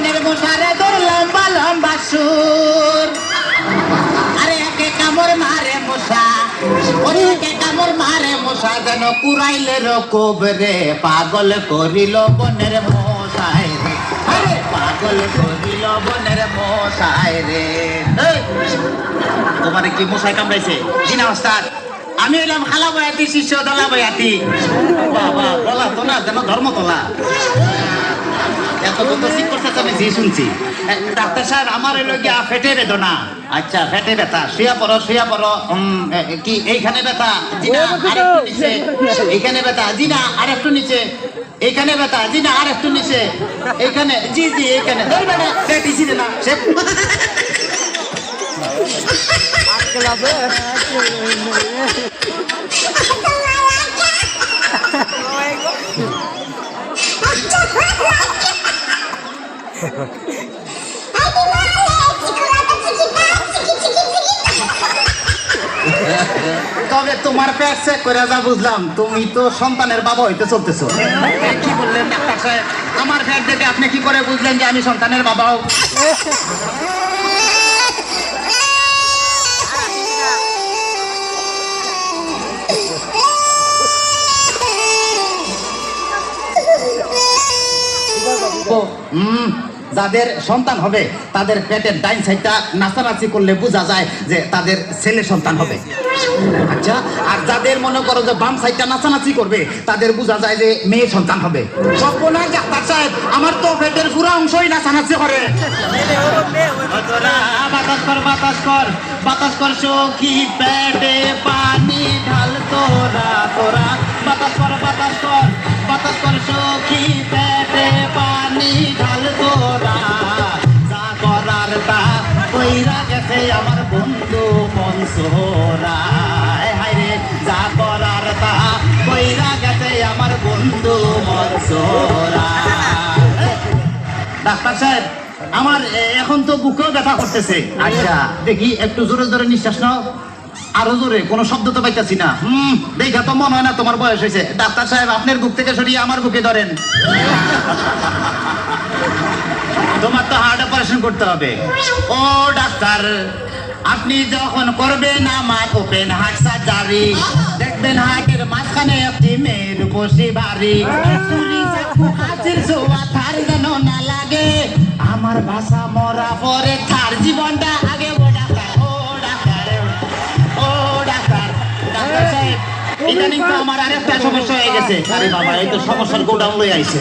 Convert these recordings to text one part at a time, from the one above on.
বনের মশারে তোর লম্বা লম্বা সুর আরে একে কামড় মারে মশা ওরে একে কামড় মারে মশা যেন কুড়াইলে রকবরে পাগল করিল বনের মশাই রে আরে পাগল করিল বনের মশাই রে তোমারে কি মশাই কামড়াইছে জিনা ওস্তাদ আমি এলাম খালা বয়াতি শিষ্য দলা বয়াতি বাবা বলা তো না যেন ধর্ম তোলা এত কত ঠিক করছে আমি যে শুনছি ডাক্তার সাহেব আমার এলো গিয়া ফেটে বেদনা আচ্ছা ফেটে ব্যথা শুয়া পড়ো কি এইখানে ব্যথা জি না আরেকটু নিচে এইখানে ব্যথা জি না আরেকটু নিচে এইখানে ব্যথা জি না আরেকটু নিচে এইখানে জি জি এইখানে ধরবে না পেটিছি না সে তবে তোমার পেট চেক করে যা বুঝলাম তুমি তো সন্তানের বাবা হইতে চলতেছো কি বললেন ডাক্তার সাহেব আমার পেট দেখে আপনি কি করে বুঝলেন যে আমি সন্তানের বাবাও যাদের সন্তান হবে তাদের পেটের ডাইন সাইডটা নাচানাচি করলে বোঝা যায় যে তাদের ছেলে সন্তান হবে আচ্ছা আর যাদের মনে করো যে বাম সাইডটা নাচানাচি করবে তাদের বোঝা যায় যে মেয়ে সন্তান হবে সর্বনাশ ডাক্তার সাহেব আমার তো পেটের পুরো অংশই নাচানাচি করে বাতাস কর সখী পেটে পানি ঢাল তোরা বাতাস কর সখী পেটে পানি ঢাল তোরা যা করার তা কইরা গেছে আমার বন্ধু মনসুরা হায় রে যা করার তা কইরা গেছে আমার বন্ধু মনসুরা ডাক্তার সাহেব আমার এখন তো বুকেও ব্যথা করতেছে আচ্ছা দেখি একটু জোরে জোরে নিঃশ্বাস নাও আরো জোরে কোনো শব্দ তো পাইতেছি না দেখা তো মনে হয় না তোমার বয়স হয়েছে ডাক্তার সাহেব আপনার বুক থেকে সরিয়ে আমার বুকে ধরেন তোমার তো হার্ট অপারেশন করতে হবে ও ডাক্তার আপনি যখন করবেন আমার ওপেন হার্ট সার্জারি দেখবেন হার্টের মাঝখানে একটি মেয়ের বসে বাড়ি হাতের ছোঁয়া তার যেন না লাগে আমার ভাষা মরা পরে তার জীবনটা আগে ইদানিং তো আমার আরেকটা সমস্যা হয়ে গেছে আরে বাবা এই তো সমস্যার গোডাউন লই আইছে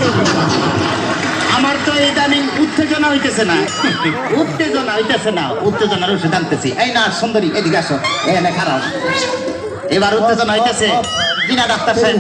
আমার তো ইদানিং উত্তেজনা হইতেছে না উত্তেজনার ওষুধ আনতেছি এই না সুন্দরী এদিকে আসো এখানে খারাপ এবার উত্তেজনা হইতেছে কিনা ডাক্তার সাহেব